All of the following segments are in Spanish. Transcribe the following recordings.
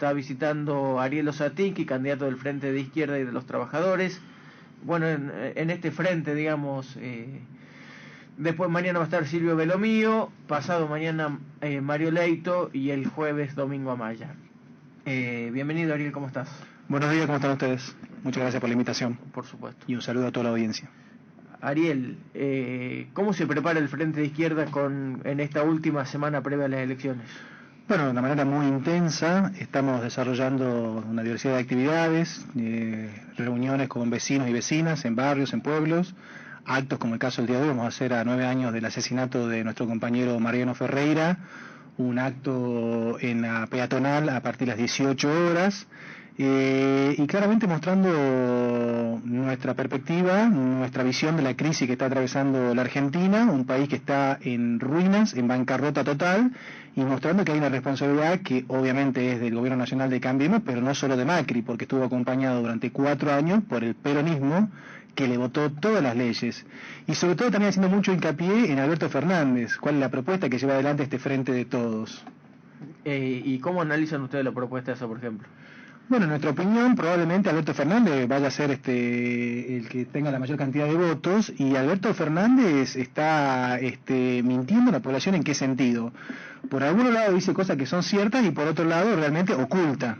está visitando Ariel Osatinski, candidato del Frente de Izquierda y de los Trabajadores. Bueno, en este frente, digamos, después mañana va a estar Silvio Belomío, pasado mañana Mario Leito y el jueves Domingo Amaya. Bienvenido, Ariel, ¿cómo estás? Buenos días, ¿cómo están ustedes? Muchas gracias por la invitación. Por supuesto. Y un saludo a toda la audiencia. Ariel, ¿cómo se prepara el Frente de Izquierda en esta última semana previa a las elecciones? Bueno, de una manera muy intensa, estamos desarrollando una diversidad de actividades, reuniones con vecinos y vecinas en barrios, en pueblos, actos como el caso del día de hoy. Vamos a hacer a 9 años del asesinato de nuestro compañero Mariano Ferreira, un acto en la peatonal a partir de las 18 horas, y claramente mostrando nuestra perspectiva, nuestra visión de la crisis que está atravesando la Argentina, un país que está en ruinas, en bancarrota total, y mostrando que hay una responsabilidad que obviamente es del Gobierno Nacional de Cambiemos, pero no solo de Macri, porque estuvo acompañado durante 4 años por el peronismo, que le votó todas las leyes, y sobre todo también haciendo mucho hincapié en Alberto Fernández. ¿Cuál es la propuesta que lleva adelante este Frente de Todos? ¿Y cómo analizan ustedes la propuesta esa, por ejemplo? Bueno, en nuestra opinión, probablemente Alberto Fernández vaya a ser el que tenga la mayor cantidad de votos, y Alberto Fernández está mintiendo a la población. ¿En qué sentido? Por algún lado dice cosas que son ciertas y por otro lado realmente oculta,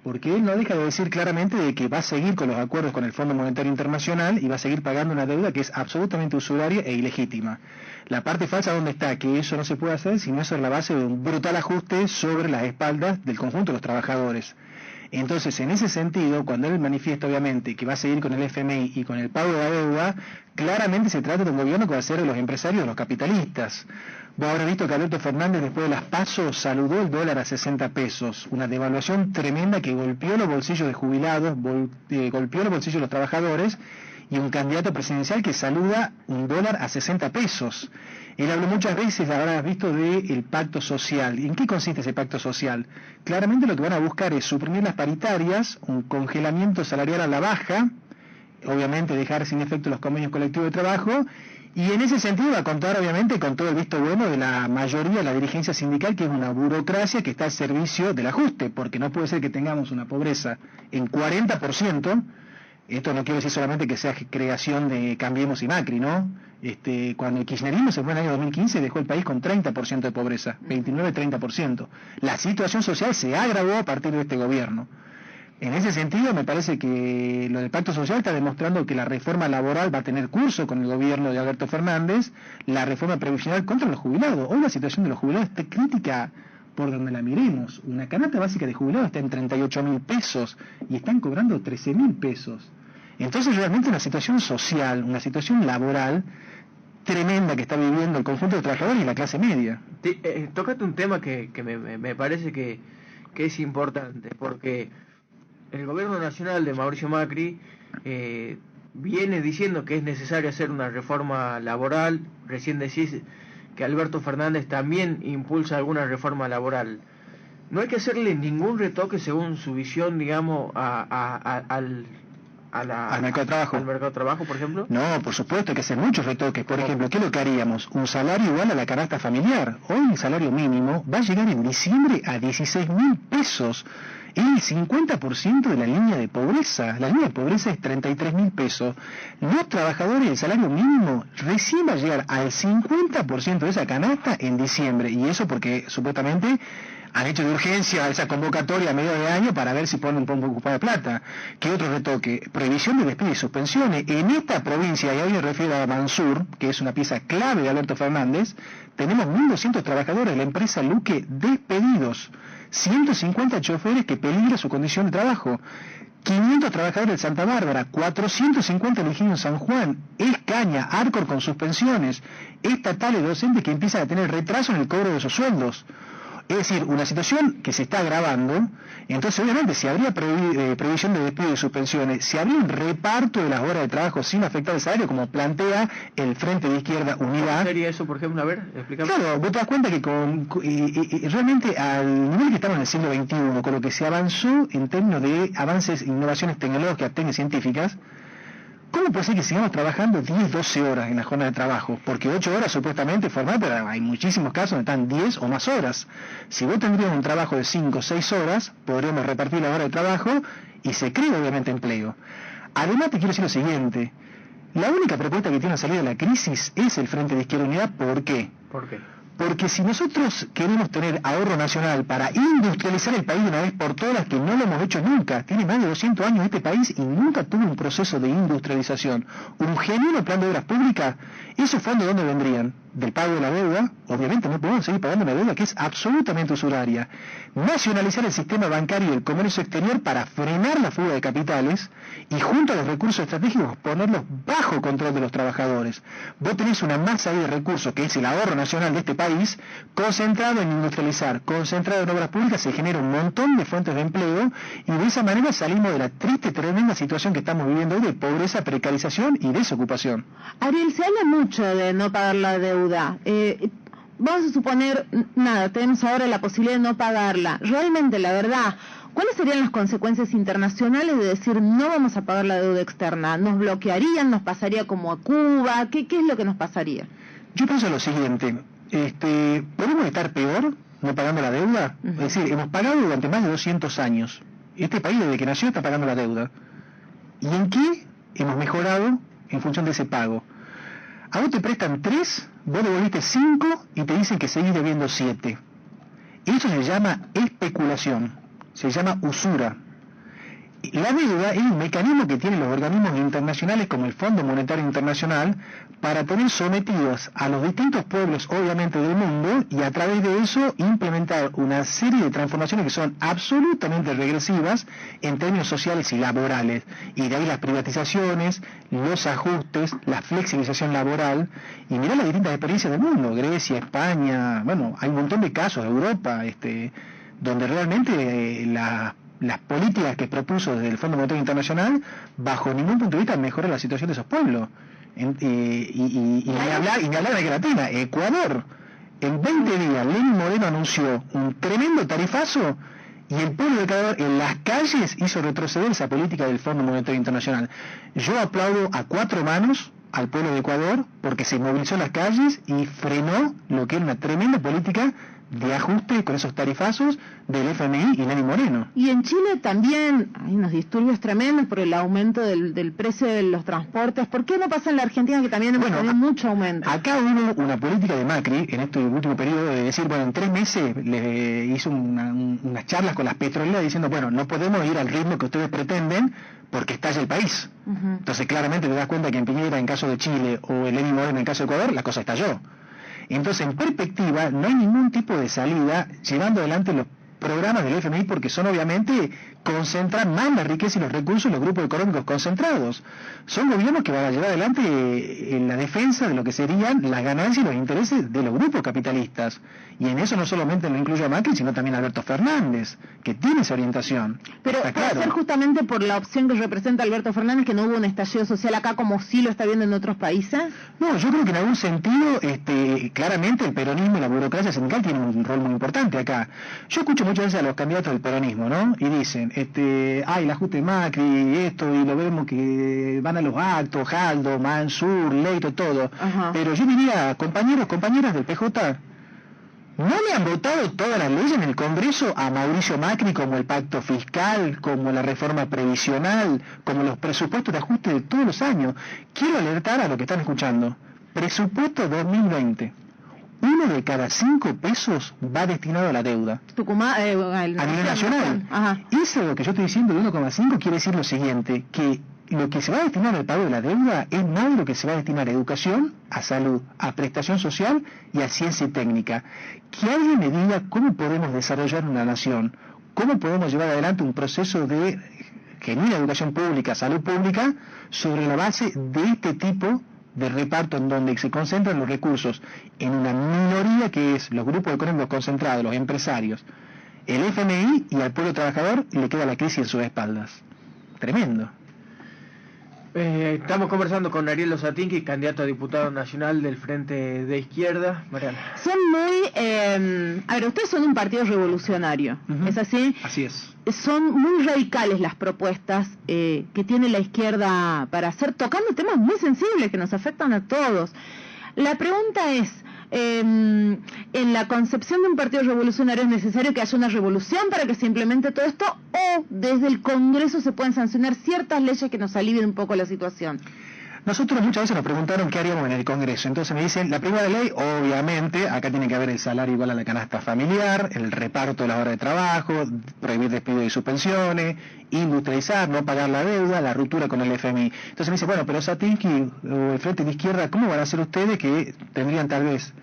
porque él no deja de decir claramente de que va a seguir con los acuerdos con el Fondo Monetario Internacional y va a seguir pagando una deuda que es absolutamente usuraria e ilegítima. La parte falsa, ¿dónde está? Que eso no se puede hacer sino eso es la base de un brutal ajuste sobre las espaldas del conjunto de los trabajadores. Entonces, en ese sentido, cuando él manifiesta obviamente que va a seguir con el FMI y con el pago de la deuda, claramente se trata de un gobierno que va a ser de los empresarios, de los capitalistas. Vos habrás visto que Alberto Fernández, después de las PASO, saludó el dólar a 60 pesos, una devaluación tremenda que golpeó los bolsillos de jubilados, golpeó los bolsillos de los trabajadores, y un candidato presidencial que saluda un dólar a 60 pesos. Él habló muchas veces, habrás visto, del pacto social. ¿En qué consiste ese pacto social? Claramente lo que van a buscar es suprimir las paritarias, un congelamiento salarial a la baja, obviamente dejar sin efecto los convenios colectivos de trabajo, y en ese sentido va a contar obviamente con todo el visto bueno de la mayoría de la dirigencia sindical, que es una burocracia que está al servicio del ajuste, porque no puede ser que tengamos una pobreza en 40%, esto no quiere decir solamente que sea creación de Cambiemos y Macri, ¿no? Cuando el kirchnerismo se fue en el año 2015 dejó el país con 30% de pobreza, 29-30%. La situación social se agravó a partir de este gobierno. En ese sentido, me parece que lo del pacto social está demostrando que la reforma laboral va a tener curso con el gobierno de Alberto Fernández, la reforma previsional contra los jubilados. Hoy la situación de los jubilados está crítica por donde la miremos. Una canasta básica de jubilados está en 38.000 pesos y están cobrando 13.000 pesos. Entonces, realmente una situación social, una situación laboral tremenda que está viviendo el conjunto de trabajadores y la clase media. Tócate un tema que me parece que es importante, porque el gobierno nacional de Mauricio Macri viene diciendo que es necesario hacer una reforma laboral. Recién decís que Alberto Fernández también impulsa alguna reforma laboral. No hay que hacerle ningún retoque según su visión, digamos, al mercado de trabajo. ¿Al mercado de trabajo, por ejemplo? No, por supuesto, hay que hacer muchos retoques. Por ejemplo, ¿qué es lo que haríamos? Un salario igual a la canasta familiar. Hoy el salario mínimo va a llegar en diciembre a 16.000 pesos. El 50% de la línea de pobreza. La línea de pobreza es 33.000 pesos. Los trabajadores, el salario mínimo recién va a llegar al 50% de esa canasta en diciembre. Y eso porque supuestamente han hecho de urgencia esa convocatoria a medio de año para ver si ponen un poco de plata. ¿Qué otro retoque? Prohibición de despidos y suspensiones. En esta provincia, y hoy me refiero a Mansur, que es una pieza clave de Alberto Fernández, tenemos 1.200 trabajadores de la empresa Luque despedidos, 150 choferes que peligran su condición de trabajo, 500 trabajadores de Santa Bárbara, 450 elegidos en San Juan, Escaña, Arcor con suspensiones, estatales docentes que empiezan a tener retraso en el cobro de sus sueldos. Es decir, una situación que se está agravando. Entonces obviamente si habría previsión de despido y suspensiones, si habría un reparto de las horas de trabajo sin afectar el salario, como plantea el Frente de Izquierda Unidad. ¿Cómo sería eso, por ejemplo? A ver, explícame. Claro, vos te das cuenta que realmente al nivel que estamos en el siglo XXI, con lo que se avanzó en términos de avances, innovaciones tecnológicas, técnicas científicas, ¿Cómo puede ser que sigamos trabajando 10, 12 horas en la jornada de trabajo? Porque 8 horas supuestamente formal, pero hay muchísimos casos donde están 10 o más horas. Si vos tendrías un trabajo de 5 o 6 horas, podríamos repartir la hora de trabajo y se crea obviamente empleo. Además te quiero decir lo siguiente, la única propuesta que tiene una salida de la crisis es el Frente de Izquierda Unida. ¿Por qué? ¿Por qué? Porque si nosotros queremos tener ahorro nacional para industrializar el país de una vez por todas, que no lo hemos hecho nunca, tiene más de 200 años este país y nunca tuvo un proceso de industrialización, un genuino plan de obras públicas, ¿esos fondos dónde vendrían? Del pago de la deuda. Obviamente no podemos seguir pagando una deuda que es absolutamente usuraria. Nacionalizar el sistema bancario y el comercio exterior para frenar la fuga de capitales y junto a los recursos estratégicos ponerlos bajo control de los trabajadores. Vos tenés una masa ahí de recursos que es el ahorro nacional de este país concentrado en industrializar, concentrado en obras públicas, se genera un montón de fuentes de empleo y de esa manera salimos de la triste, tremenda situación que estamos viviendo hoy de pobreza, precarización y desocupación. Ariel, se habla mucho de no pagar la deuda. Vamos a suponer, tenemos ahora la posibilidad de no pagarla. Realmente, la verdad, ¿cuáles serían las consecuencias internacionales de decir no vamos a pagar la deuda externa? ¿Nos bloquearían? ¿Nos pasaría como a Cuba? ¿Qué es lo que nos pasaría? Yo pienso lo siguiente, ¿podemos estar peor no pagando la deuda? Es decir, hemos pagado durante más de 200 años. Este país desde que nació está pagando la deuda. ¿Y en qué hemos mejorado en función de ese pago? A vos te prestan 3, vos devolviste 5 y te dicen que seguís debiendo 7. Eso se llama especulación, se llama usura. La deuda es un mecanismo que tienen los organismos internacionales como el Fondo Monetario Internacional para tener sometidos a los distintos pueblos obviamente del mundo y a través de eso implementar una serie de transformaciones que son absolutamente regresivas en términos sociales y laborales, y de ahí las privatizaciones, los ajustes, la flexibilización laboral, y mirá las distintas experiencias del mundo, Grecia, España, bueno, hay un montón de casos de Europa, donde realmente las políticas que propuso desde el Fondo Monetario Internacional, bajo ningún punto de vista mejora la situación de esos pueblos. Y ni hablar de América Latina. Ecuador, en 20 días, Lenín Moreno anunció un tremendo tarifazo y el pueblo de Ecuador en las calles hizo retroceder esa política del Fondo Monetario Internacional. Yo aplaudo a 4 manos al pueblo de Ecuador porque se movilizó en las calles y frenó lo que era una tremenda política de ajuste con esos tarifazos del FMI y Lenín Moreno. Y en Chile también hay unos disturbios tremendos por el aumento del precio de los transportes. ¿Por qué no pasa en la Argentina, que también hemos tenido mucho aumento? Acá hubo una política de Macri en este último periodo de decir, bueno, en 3 meses le hizo unas charlas con las petroleras diciendo, bueno, no podemos ir al ritmo que ustedes pretenden porque estalla el país. Entonces claramente te das cuenta que en Piñera, en caso de Chile, o en Lenín Moreno, en caso de Ecuador, la cosa estalló. Entonces, en perspectiva, no hay ningún tipo de salida llevando adelante los programas del FMI porque son obviamente, concentran más la riqueza y los recursos en los grupos económicos concentrados. Son gobiernos que van a llevar adelante en la defensa de lo que serían las ganancias y los intereses de los grupos capitalistas. Y en eso no solamente lo incluyo a Macri, sino también a Alberto Fernández, que tiene esa orientación. Pero puede ser justamente por la opción que representa Alberto Fernández que no hubo un estallido social acá como sí lo está viendo en otros países. No, yo creo que en algún sentido, claramente el peronismo y la burocracia sindical tienen un rol muy importante acá. Yo escucho muchas veces a los candidatos del peronismo, ¿no? Y dicen, el ajuste de Macri y esto, y lo vemos que van a los actos, Jaldo, Mansur, Leito, todo. Pero yo diría, compañeras del PJ, ¿no le han votado todas las leyes en el Congreso a Mauricio Macri, como el pacto fiscal, como la reforma previsional, como los presupuestos de ajuste de todos los años? Quiero alertar a lo que están escuchando. Presupuesto 2020. 1 de cada 5 pesos va destinado a la deuda. Tucumán, a nivel nacional. Eso es lo que yo estoy diciendo de 1,5 quiere decir lo siguiente, que lo que se va a destinar al pago de la deuda es más de lo que se va a destinar a educación, a salud, a prestación social y a ciencia y técnica. Que alguien me diga cómo podemos desarrollar una nación, cómo podemos llevar adelante un proceso de genuina educación pública, salud pública, sobre la base de este tipo de reparto en donde se concentran los recursos en una minoría que es los grupos económicos concentrados, los empresarios, el FMI, y al pueblo trabajador le queda la crisis en sus espaldas. Tremendo. Estamos conversando con Ariel Losatinski, candidato a diputado nacional del Frente de Izquierda. Mariana. Son muy... a ver, ustedes son un partido revolucionario, ¿es así? Así es. Son muy radicales las propuestas que tiene la izquierda para hacer, tocando temas muy sensibles que nos afectan a todos. La pregunta es... en la concepción de un partido revolucionario, ¿es necesario que haya una revolución para que se implemente todo esto, o desde el Congreso se pueden sancionar ciertas leyes que nos alivien un poco la situación? Nosotros muchas veces nos preguntaron qué haríamos en el Congreso. Entonces me dicen, la primera ley, obviamente, acá tiene que haber el salario igual a la canasta familiar, el reparto de las horas de trabajo, prohibir despidos y suspensiones, industrializar, no pagar la deuda, la ruptura con el FMI. Entonces me dice, bueno, pero Satinski o el Frente de Izquierda, ¿cómo van a hacer ustedes que tendrían tal vez,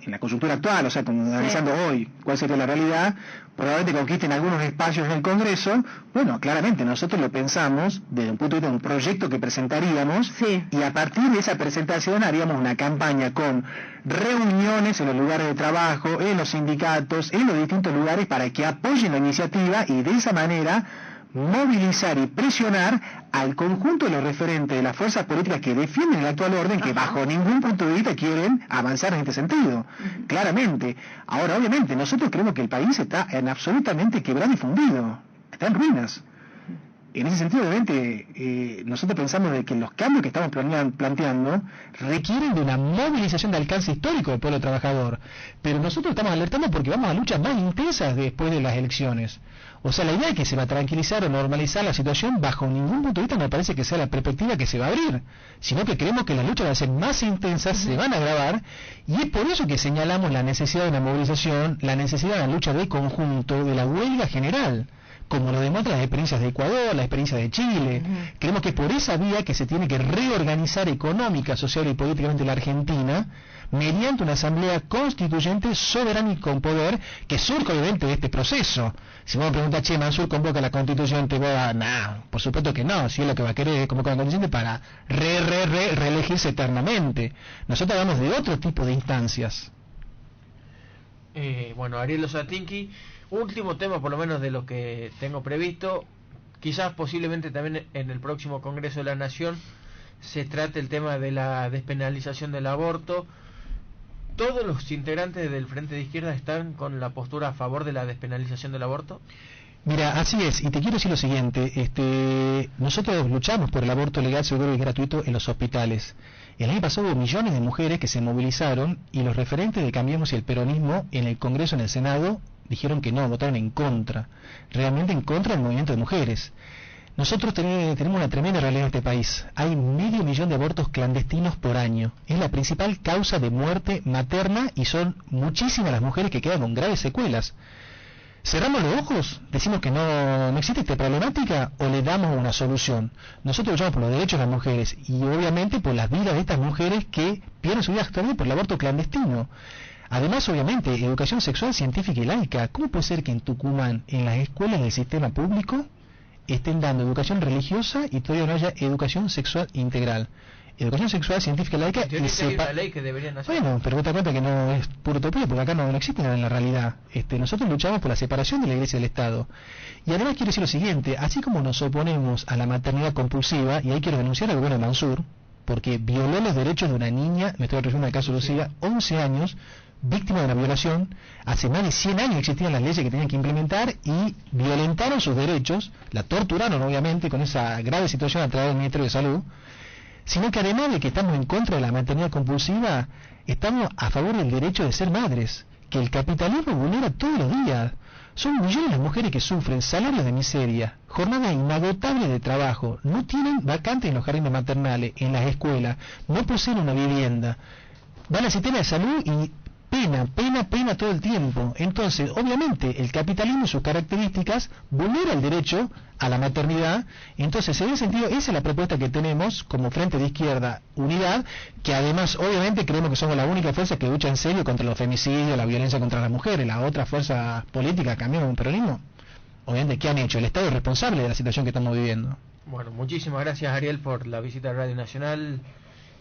en la coyuntura actual, o sea, como analizando hoy cuál sería la realidad, probablemente conquisten algunos espacios en el Congreso? Bueno, claramente nosotros lo pensamos desde un punto de vista de un proyecto que presentaríamos, y a partir de esa presentación haríamos una campaña con reuniones en los lugares de trabajo, en los sindicatos, en los distintos lugares, para que apoyen la iniciativa y de esa manera movilizar y presionar al conjunto de los referentes de las fuerzas políticas que defienden el actual orden, que bajo ningún punto de vista quieren avanzar en este sentido, claramente. Ahora, obviamente, nosotros creemos que el país está absolutamente quebrado y fundido, está en ruinas. En ese sentido, obviamente, nosotros pensamos de que los cambios que estamos planteando requieren de una movilización de alcance histórico del pueblo trabajador, pero nosotros estamos alertando porque vamos a luchas más intensas después de las elecciones. O sea, la idea de que se va a tranquilizar o normalizar la situación, bajo ningún punto de vista me parece que sea la perspectiva que se va a abrir, sino que creemos que las luchas van a ser más intensas, se van a agravar, y es por eso que señalamos la necesidad de una movilización, la necesidad de una lucha de conjunto, de la huelga general, como lo demuestran las experiencias de Ecuador, la experiencia de Chile. Creemos que por esa vía que se tiene que reorganizar económica, social y políticamente la Argentina, mediante una asamblea constituyente soberana y con poder, que surge obviamente de este proceso. Si vos me preguntas, che, Mansur convoca la constituyente, no, por supuesto que no, si es lo que va a querer es convocar la constituyente para reelegirse eternamente. Nosotros hablamos de otro tipo de instancias. Bueno, Ariel Losatinski, último tema por lo menos de lo que tengo previsto, quizás posiblemente también en el próximo Congreso de la Nación se trate el tema de la despenalización del aborto. ¿Todos los integrantes del Frente de Izquierda están con la postura a favor de la despenalización del aborto? Mira, así es, y te quiero decir lo siguiente, nosotros luchamos por el aborto legal, seguro y gratuito en los hospitales. El año pasado hubo millones de mujeres que se movilizaron, y los referentes de Cambiemos y el peronismo en el Congreso, en el Senado, dijeron que no, votaron en contra, realmente en contra del movimiento de mujeres. Nosotros tenemos una tremenda realidad en este país. Hay 500.000 de abortos clandestinos por año. Es la principal causa de muerte materna y son muchísimas las mujeres que quedan con graves secuelas. ¿Cerramos los ojos? ¿Decimos que no existe esta problemática o le damos una solución? Nosotros luchamos por los derechos de las mujeres y obviamente por las vidas de estas mujeres que pierden su vida actualmente por el aborto clandestino. Además, obviamente, educación sexual, científica y laica. ¿Cómo puede ser que en Tucumán, en las escuelas del sistema público, estén dando educación religiosa y todavía no haya educación sexual integral? Educación sexual, científica y laica. Hay una ley que deberían hacer. Bueno, pero te cuenta que no es puro utopía, porque acá no existe nada en la realidad. Nosotros luchamos por la separación de la Iglesia y del Estado. Y además quiero decir lo siguiente, así como nos oponemos a la maternidad compulsiva, y ahí quiero denunciar al gobierno de Mansur, porque violó los derechos de una niña, me estoy refiriendo al caso de Lucía, 11 años, víctima de una violación. Hace más de 100 años existían las leyes que tenían que implementar y violentaron sus derechos, la torturaron obviamente con esa grave situación a través del Ministerio de Salud, sino que además de que estamos en contra de la maternidad compulsiva, estamos a favor del derecho de ser madres, que el capitalismo vulnera todos los días. Son millones las mujeres que sufren salarios de miseria, jornadas inagotables de trabajo, no tienen vacantes en los jardines maternales, en las escuelas, no poseen una vivienda, van al sistema de salud y pena todo el tiempo. Entonces, obviamente, el capitalismo y sus características vulnera el derecho a la maternidad. Entonces, en ese sentido, esa es la propuesta que tenemos como Frente de Izquierda Unidad, que además, obviamente, creemos que somos la única fuerza que lucha en serio contra los femicidios, la violencia contra las mujeres. Las otras fuerzas políticas, Cambiemos un peronismo, obviamente, ¿qué han hecho? El Estado es responsable de la situación que estamos viviendo. Bueno, muchísimas gracias, Ariel, por la visita a Radio Nacional.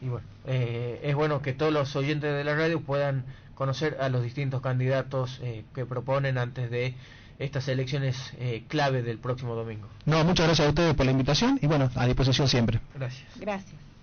Y bueno, es bueno que todos los oyentes de la radio puedan conocer a los distintos candidatos que proponen antes de estas elecciones clave del próximo domingo. No, muchas gracias a ustedes por la invitación y bueno, a disposición siempre. Gracias. Gracias.